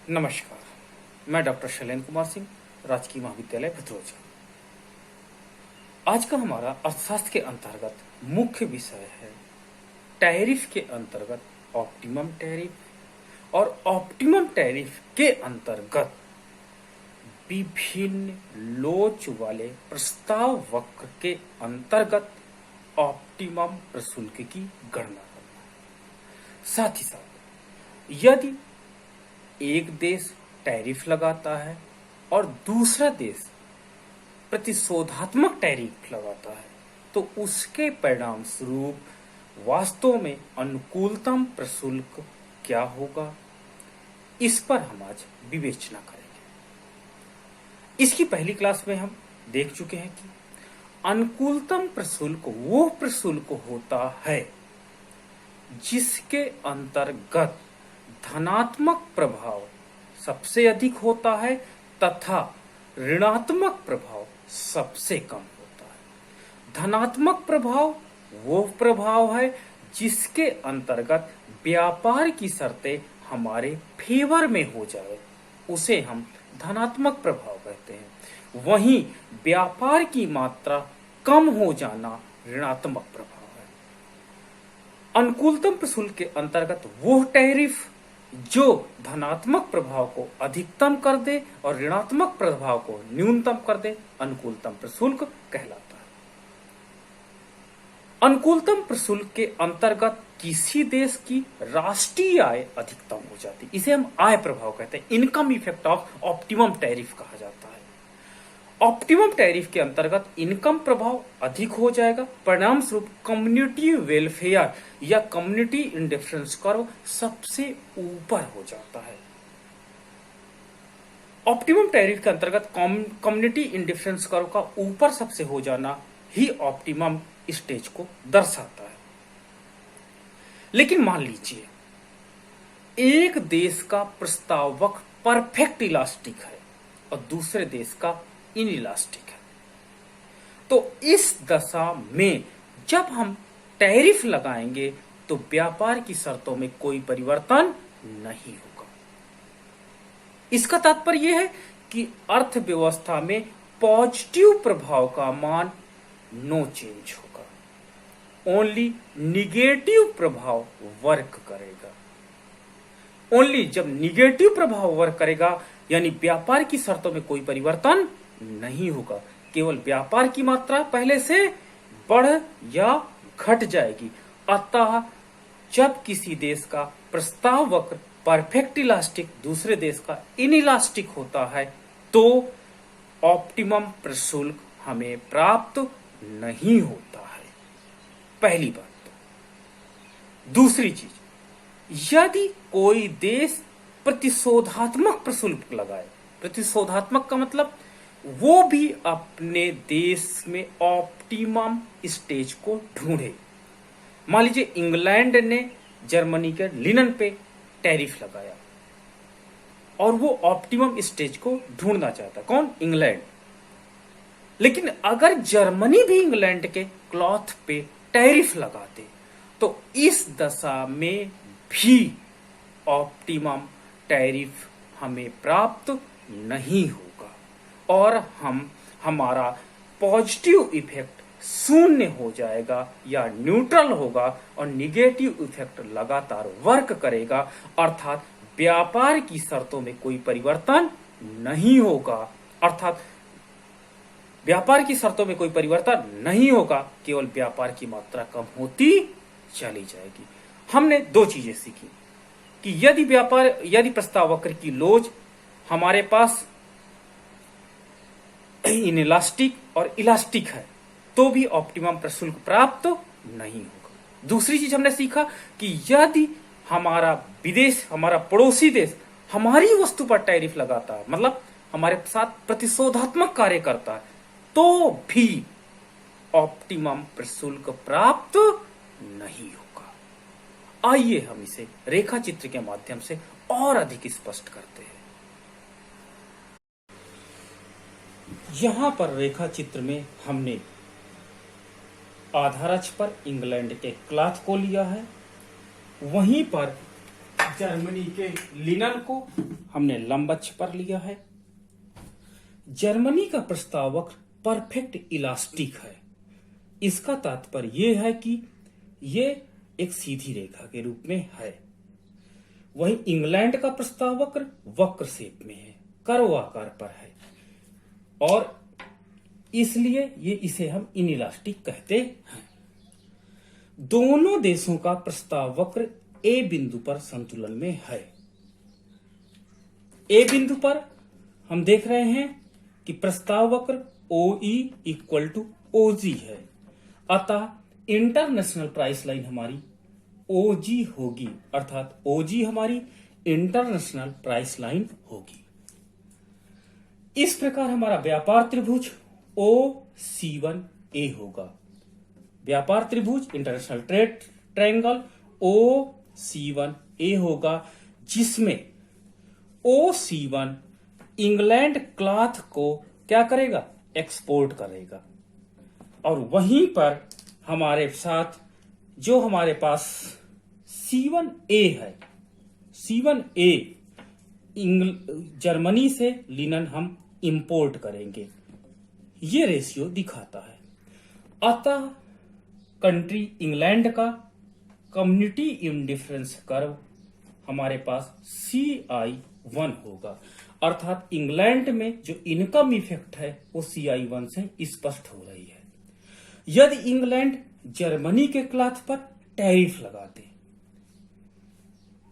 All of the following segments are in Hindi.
नमस्कार, मैं डॉक्टर शैलेंद्र कुमार सिंह, राजकीय महाविद्यालय भद्रोजा। आज का हमारा अर्थशास्त्र के अंतर्गत मुख्य विषय है टैरिफ के अंतर्गत ऑप्टिमम टैरिफ और ऑप्टिमम टैरिफ के अंतर्गत विभिन्न लोच वाले प्रस्ताव वक्र के अंतर्गत ऑप्टिमम प्रशुल्क की गणना करना। साथ ही साथ यदि एक देश टैरिफ लगाता है और दूसरा देश प्रतिशोधात्मक टैरिफ लगाता है तो उसके परिणाम स्वरूप वास्तव में अनुकूलतम प्रशुल्क क्या होगा, इस पर हम आज विवेचना करेंगे। इसकी पहली क्लास में हम देख चुके हैं कि अनुकूलतम प्रशुल्क वो प्रशुल्क होता है जिसके अंतर्गत धनात्मक प्रभाव सबसे अधिक होता है तथा ऋणात्मक प्रभाव सबसे कम होता है। धनात्मक प्रभाव वो प्रभाव है जिसके अंतर्गत व्यापार की शर्तें हमारे फेवर में हो जाए, उसे हम धनात्मक प्रभाव कहते हैं। वहीं व्यापार की मात्रा कम हो जाना ऋणात्मक प्रभाव है। अनुकूलतम प्रशुल्क के अंतर्गत वो टैरिफ जो धनात्मक प्रभाव को अधिकतम कर दे और ऋणात्मक प्रभाव को न्यूनतम कर दे, अनुकूलतम प्रशुल्क कहलाता है। अनुकूलतम प्रशुल्क के अंतर्गत किसी देश की राष्ट्रीय आय अधिकतम हो जाती, इसे हम आय प्रभाव कहते हैं। Income effect of optimum tariff कहा जाता है। ऑप्टिमम टैरिफ के अंतर्गत इनकम प्रभाव अधिक हो जाएगा, परिणाम स्वरूप कम्युनिटी वेलफेयर या कम्युनिटी इंडिफरेंस कर्व सबसे ऊपर हो जाता है। ऑप्टिमम टैरिफ के अंतर्गत कम्युनिटी इंडिफरेंस कर्व का ऊपर सबसे हो जाना ही ऑप्टिमम स्टेज को दर्शाता है। लेकिन मान लीजिए एक देश का प्रस्तावक परफेक्ट इलास्टिक है और दूसरे देश का इनइलास्टिक है, तो इस दशा में जब हम टैरिफ लगाएंगे तो व्यापार की शर्तों में कोई परिवर्तन नहीं होगा। इसका तात्पर्य यह है कि अर्थव्यवस्था में पॉजिटिव प्रभाव का मान नो चेंज होगा, ओनली निगेटिव प्रभाव वर्क करेगा। ओनली जब निगेटिव प्रभाव वर्क करेगा यानी व्यापार की शर्तों में कोई परिवर्तन नहीं होगा, केवल व्यापार की मात्रा पहले से बढ़ या घट जाएगी। अतः जब किसी देश का प्रस्ताव वक्र परफेक्ट इलास्टिक दूसरे देश का इनइलास्टिक होता है तो ऑप्टिमम प्रशुल्क हमें प्राप्त नहीं होता है। पहली बात। दूसरी चीज, यदि कोई देश प्रतिशोधात्मक प्रशुल्क लगाए, प्रतिशोधात्मक का मतलब वो भी अपने देश में ऑप्टिमम स्टेज को ढूंढे। मान लीजिए इंग्लैंड ने जर्मनी के लिनन पे टैरिफ लगाया और वो ऑप्टिमम स्टेज को ढूंढना चाहता। कौन? इंग्लैंड। लेकिन अगर जर्मनी भी इंग्लैंड के क्लॉथ पे टैरिफ लगाते तो इस दशा में भी ऑप्टिमम टैरिफ हमें प्राप्त नहीं होगा और हमारा पॉजिटिव इफेक्ट शून्य हो जाएगा या न्यूट्रल होगा और निगेटिव इफेक्ट लगातार वर्क करेगा, अर्थात व्यापार की शर्तों में कोई परिवर्तन नहीं होगा। अर्थात व्यापार की शर्तों में कोई परिवर्तन नहीं होगा, केवल व्यापार की मात्रा कम होती चली जाएगी। हमने दो चीजें सीखी कि यदि प्रस्ताव वक्र की लोच हमारे पास इनइलास्टिक और इलास्टिक है तो भी ऑप्टिमम प्रशुल्क प्राप्त नहीं होगा। दूसरी चीज हमने सीखा कि यदि हमारा पड़ोसी देश हमारी वस्तु पर टैरिफ लगाता है, मतलब हमारे साथ प्रतिशोधात्मक कार्य करता है, तो भी ऑप्टिमम प्रशुल्क प्राप्त नहीं होगा। आइए हम इसे रेखा चित्र के माध्यम से और अधिक स्पष्ट करते हैं। यहां पर रेखा चित्र में हमने आधार अक्ष पर इंग्लैंड के क्लॉथ को लिया है, वहीं पर जर्मनी के लिनन को हमने लंब अक्ष पर लिया है। जर्मनी का प्रस्ताव वक्र परफेक्ट इलास्टिक है। इसका तात्पर्य यह है कि यह एक सीधी रेखा के रूप में है। वहीं इंग्लैंड का प्रस्ताव वक्र वक्र शेप में है, कर्व आकार पर है, और इसलिए इसे हम इनइलास्टिक कहते हैं। दोनों देशों का प्रस्ताव वक्र ए बिंदु पर संतुलन में है। ए बिंदु पर हम देख रहे हैं कि प्रस्ताव वक्र OE इक्वल टू OG है, अतः इंटरनेशनल प्राइस लाइन हमारी OG होगी, अर्थात OG हमारी इंटरनेशनल प्राइस लाइन होगी। इस प्रकार हमारा व्यापार त्रिभुज OC1A होगा। व्यापार त्रिभुज इंटरनेशनल ट्रेड ट्रायंगल OC1A होगा, जिसमें OC1 इंग्लैंड क्लॉथ को क्या करेगा, एक्सपोर्ट करेगा, और वहीं पर हमारे साथ जो हमारे पास C1A है, C1A जर्मनी से लिनन हम इंपोर्ट करेंगे। ये रेशियो दिखाता है। अतः कंट्री इंग्लैंड का कम्युनिटी इंडिफरेंस कर्व हमारे पास CI1 होगा, अर्थात इंग्लैंड में जो इनकम इफेक्ट है वो CI1 से स्पष्ट हो रही है। यदि इंग्लैंड जर्मनी के क्लॉथ पर टैरिफ लगाते,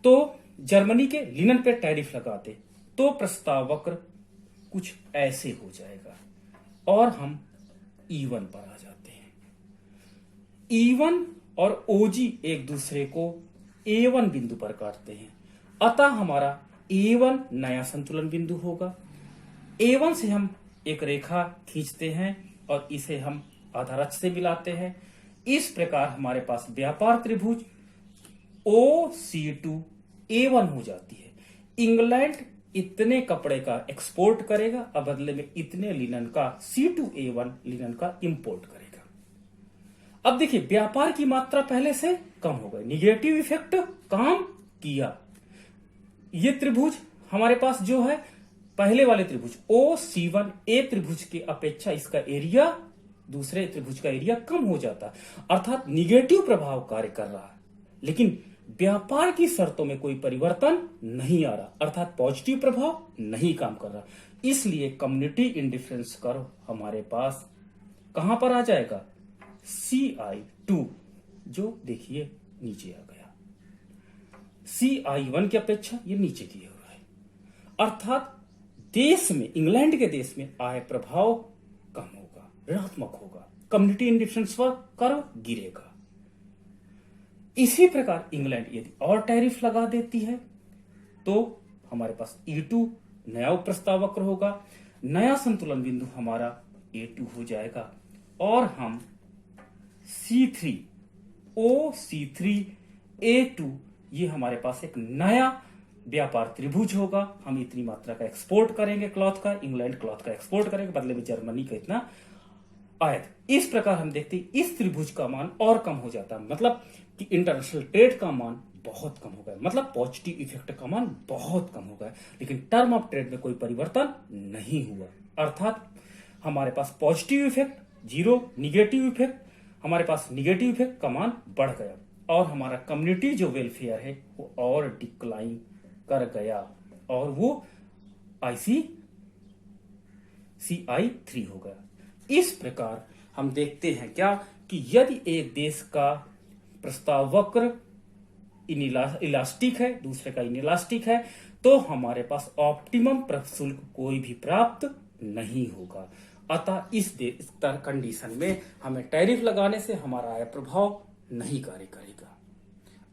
तो जर्मनी के लिनन पर टैरिफ लगाते, तो प्रस्ताव वक्र कुछ ऐसे हो जाएगा, और हम E1 पर आ जाते हैं। E1 और OG एक दूसरे को A1 बिंदु पर काटते हैं, अतः हमारा A1 नया संतुलन बिंदु होगा। A1 से हम एक रेखा खींचते हैं और इसे हम आधार अक्ष से मिलाते हैं। इस प्रकार हमारे पास व्यापार त्रिभुज OC2A1 हो जाती है। इंग्लैंड इतने कपड़े का एक्सपोर्ट करेगा और बदले में इतने लिनन का C2A1 लिनन का इंपोर्ट करेगा। अब देखिए, व्यापार की मात्रा पहले से कम हो गई, निगेटिव इफेक्ट काम किया। ये त्रिभुज हमारे पास जो है, पहले वाले त्रिभुज OC1A त्रिभुज की अपेक्षा इसका एरिया दूसरे त्रिभुज का एरिया कम हो जाता, अर्थात निगेटिव प्रभाव कार्य कर रहा है। लेकिन व्यापार की शर्तों में कोई परिवर्तन नहीं आ रहा, अर्थात पॉजिटिव प्रभाव नहीं काम कर रहा। इसलिए कम्युनिटी इंडिफरेंस कर्व हमारे पास कहां पर आ जाएगा, CI2, जो देखिए नीचे आ गया। CI1 की अपेक्षा ये नीचे की हो रहा है, अर्थात देश में, इंग्लैंड के देश में आय प्रभाव कम होगा, ऋणात्मक होगा, कम्युनिटी इंडिफरेंस कर्व गिरेगा। इसी प्रकार इंग्लैंड यदि और टैरिफ लगा देती है तो हमारे पास E2 नया प्रस्ताव वक्र होगा, नया संतुलन बिंदु हमारा A2 हो जाएगा, और हम C3 OC3A2 ये हमारे पास एक नया व्यापार त्रिभुज होगा। हम इतनी मात्रा का एक्सपोर्ट करेंगे क्लॉथ का, इंग्लैंड क्लॉथ का एक्सपोर्ट करेंगे, बदले में जर्मनी का इतना आयत। इस प्रकार हम देखते हैं इस त्रिभुज का मान और कम हो जाता है, मतलब कि इंटरनेशनल ट्रेड का मान बहुत कम हो गया, मतलब पॉजिटिव इफेक्ट का मान बहुत कम हो गया, लेकिन टर्म ऑफ ट्रेड में कोई परिवर्तन नहीं हुआ। अर्थात हमारे पास पॉजिटिव इफेक्ट 0, निगेटिव इफेक्ट, हमारे पास निगेटिव इफेक्ट का मान बढ़ गया, और हमारा कम्युनिटी जो वेलफेयर है वो और डिक्लाइन कर गया, और वो CI3 हो गया। इस प्रकार हम देखते हैं क्या, कि यदि एक देश का प्रस्ताव वक्र इलास्टिक है, दूसरे का इनइलास्टिक है, तो हमारे पास ऑप्टिमम प्रशुल्क कोई भी प्राप्त नहीं होगा। अतः इस कंडीशन में हमें टैरिफ लगाने से हमारा आय प्रभाव नहीं कार्य करेगा।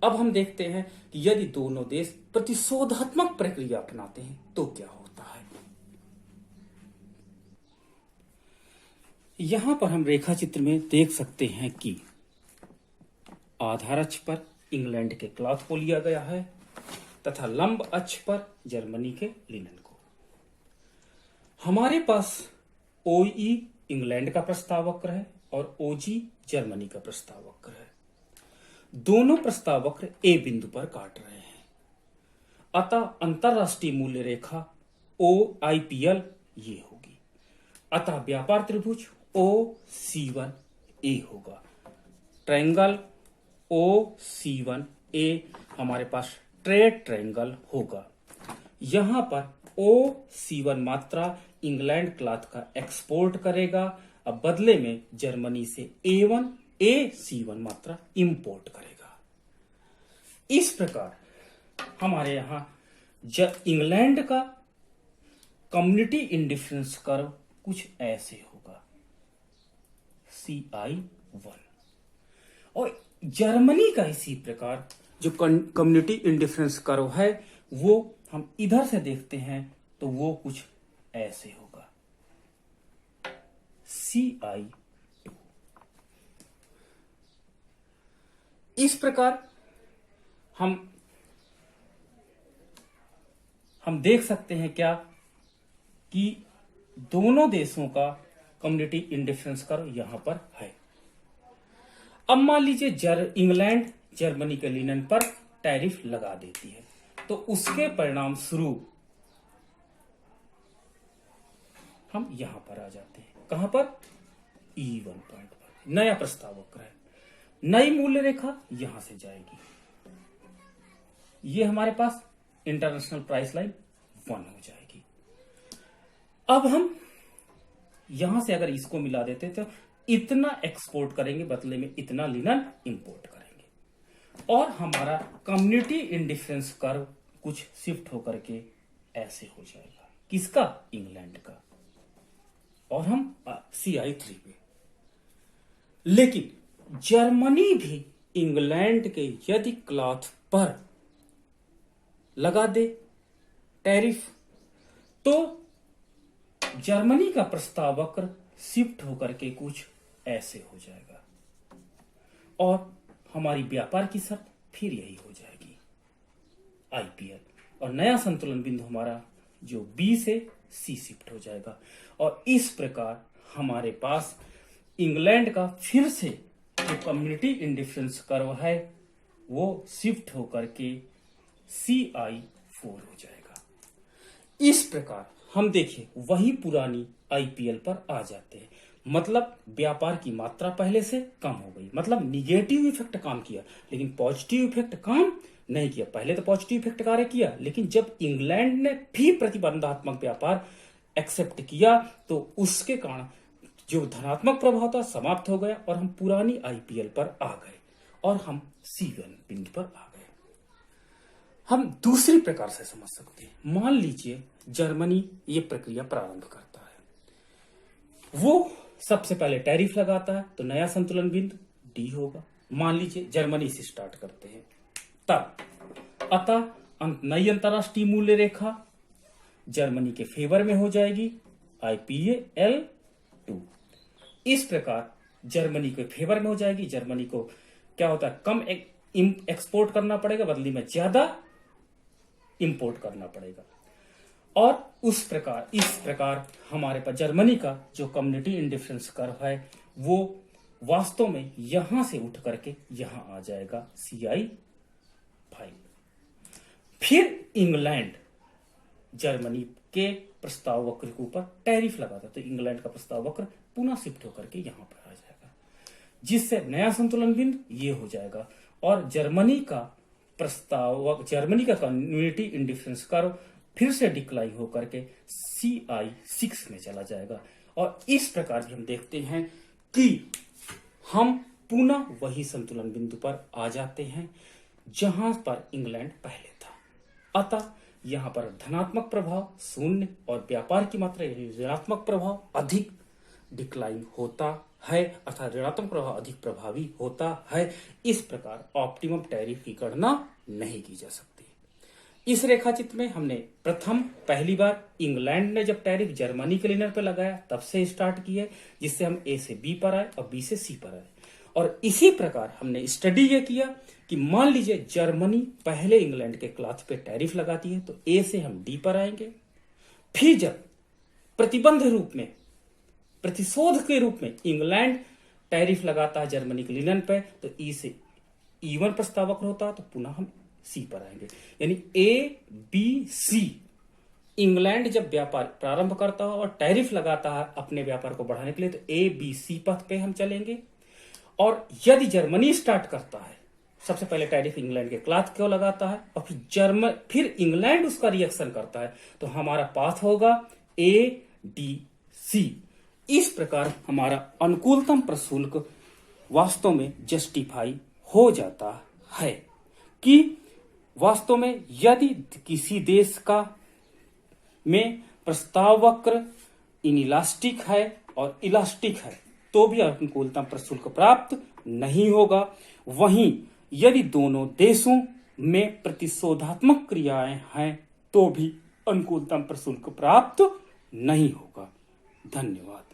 अब हम देखते हैं कि यदि दोनों देश प्रतिशोधात्मक प्रक्रिया अपनाते हैं तो क्या होता है। यहां पर हम रेखा चित्र में देख सकते हैं कि आधार अक्ष पर इंग्लैंड के क्लॉथ को लिया गया है तथा लंब अक्ष पर जर्मनी के लिनन को। हमारे पास OE इंग्लैंड का प्रस्ताव वक्र है और OG जर्मनी का प्रस्ताव वक्र है। दोनों प्रस्ताव वक्र A बिंदु पर काट रहे हैं। अतः अंतरराष्ट्रीय मूल्य रेखा OIPL ये होगी। अतः व्यापार त्रिभुज OC1A होगा। ट्रायंगल OC1A हमारे पास ट्रेड ट्रायंगल होगा। यहां पर OC1 मात्रा इंग्लैंड क्लॉथ का एक्सपोर्ट करेगा, अब बदले में जर्मनी से AC1 मात्रा इंपोर्ट करेगा। इस प्रकार हमारे यहां इंग्लैंड का कम्युनिटी इंडिफरेंस कर्व कुछ ऐसे होगा CI1, और जर्मनी का इसी प्रकार जो कम्युनिटी इंडिफरेंस कर्व है वो हम इधर से देखते हैं तो वो कुछ ऐसे होगा CI2। इस प्रकार हम देख सकते हैं क्या कि दोनों देशों का कम्युनिटी इंडिफरेंस कर्व यहां पर है। अब मान लीजिए इंग्लैंड जर्मनी के लिनन पर टैरिफ लगा देती है, तो उसके परिणाम स्वरूप हम यहां पर आ जाते हैं। कहां पर? E1 पॉइंट पर। नया प्रस्ताव वक्र है, नई मूल्य रेखा यहां से जाएगी। ये हमारे पास इंटरनेशनल प्राइस लाइन 1 हो जाएगी। अब हम यहां से अगर इसको मिला देते तो इतना एक्सपोर्ट करेंगे, बदले में इतना लिनन इंपोर्ट करेंगे, और हमारा कम्युनिटी इंडिफरेंस कर्व कुछ शिफ्ट होकर के ऐसे हो जाएगा। किसका? इंग्लैंड का। और हम CI3 पे। लेकिन जर्मनी भी इंग्लैंड के यदि क्लॉथ पर लगा दे टैरिफ, तो जर्मनी का प्रस्ताव वक्र शिफ्ट होकर के कुछ ऐसे हो जाएगा, और हमारी व्यापार की शर्त फिर यही हो जाएगी IPL, और नया संतुलन बिंदु हमारा जो B से C शिफ्ट हो जाएगा। और इस प्रकार हमारे पास इंग्लैंड का फिर से जो कम्युनिटी इंडिफरेंस कर्व है वो शिफ्ट होकर के CI4 हो जाएगा। इस प्रकार हम देखिए वही पुरानी IPL पर आ जाते हैं, मतलब व्यापार की मात्रा पहले से कम हो गई, मतलब निगेटिव इफेक्ट काम किया, लेकिन पॉजिटिव इफेक्ट काम नहीं किया। पहले तो पॉजिटिव इफेक्ट कार्य किया, लेकिन जब इंग्लैंड ने भी प्रतिबंधात्मक व्यापार एक्सेप्ट किया तो उसके कारण जो धनात्मक प्रभाव था समाप्त हो गया, और हम पुरानी IPL पर आ गए, और हम C1 बिंदु पर आ गए। हम दूसरी प्रकार से समझ सकते हैं। मान लीजिए जर्मनी ये प्रक्रिया प्रारंभ करता है, वो सबसे पहले टैरिफ लगाता है, तो नया संतुलन बिंदु D होगा। मान लीजिए जर्मनी से स्टार्ट करते हैं, तब अतः नई अंतरराष्ट्रीय मूल्य रेखा जर्मनी के फेवर में हो जाएगी IPL2। इस प्रकार जर्मनी के फेवर में हो जाएगी। जर्मनी को क्या होता है, कम एक्सपोर्ट करना पड़ेगा, बदले में ज्यादा इंपोर्ट करना पड़ेगा, और इस प्रकार हमारे पास जर्मनी का जो कम्युनिटी इंडिफरेंस कर्व है वो वास्तव में यहां से उठ करके यहां आ जाएगा CI5। फिर इंग्लैंड जर्मनी के प्रस्ताव वक्र के ऊपर टैरिफ लगाता, तो इंग्लैंड का प्रस्ताव वक्र पुनः शिफ्ट होकर के यहां पर आ जाएगा, जिससे नया संतुलन बिंदु ये हो जाएगा, और जर्मनी का कम्युनिटी इंडिफरेंस कर्व फिर से डिक्लाइन होकर के CI6 में चला जाएगा। और इस प्रकार भी हम देखते हैं कि हम पुनः वही संतुलन बिंदु पर आ जाते हैं जहां पर इंग्लैंड पहले था। अतः यहां पर धनात्मक प्रभाव शून्य और व्यापार की मात्रा ऋणात्मक प्रभाव अधिक डिक्लाइन होता है, अर्थात ऋणात्मक प्रभाव अधिक प्रभावी होता है। इस प्रकार ऑप्टिमम टैरिफ की गणना नहीं की जा सकती। इस रेखाचित्र में हमने पहली बार इंग्लैंड ने जब टैरिफ जर्मनी के लिनर पर लगाया तब से स्टार्ट किया, जिससे हम A से B पर आए और B से C पर आए। और इसी प्रकार हमने स्टडी ये किया कि मान लीजिए जर्मनी पहले इंग्लैंड के क्लॉथ पे टैरिफ लगाती है, तो A से हम D पर आएंगे। फिर जब प्रतिबंध रूप में, प्रतिशोध के रूप में इंग्लैंड टैरिफ लगाता है जर्मनी के लिनन पे, तो E से E1 प्रस्तावक होता है, तो पुनः हम सी पर आएंगे। यानी ए बी सी, इंग्लैंड जब व्यापार प्रारंभ करता है और टैरिफ लगाता है अपने व्यापार को बढ़ाने के लिए, तो ए बी सी पथ पे हम चलेंगे। और यदि जर्मनी स्टार्ट करता है, सबसे पहले टैरिफ इंग्लैंड के क्लॉथ को लगाता है और फिर इंग्लैंड उसका रिएक्शन करता है, तो हमारा पाथ होगा ए डी सी। इस प्रकार हमारा अनुकूलतम प्रशुल्क वास्तव में जस्टिफाई हो जाता है कि वास्तव में यदि किसी देश का में प्रस्ताव वक्र इनइलास्टिक है और इलास्टिक है तो भी अनुकूलतम प्रशुल्क प्राप्त नहीं होगा। वहीं यदि दोनों देशों में प्रतिशोधात्मक क्रियाएं हैं तो भी अनुकूलतम प्रशुल्क प्राप्त नहीं होगा। धन्यवाद।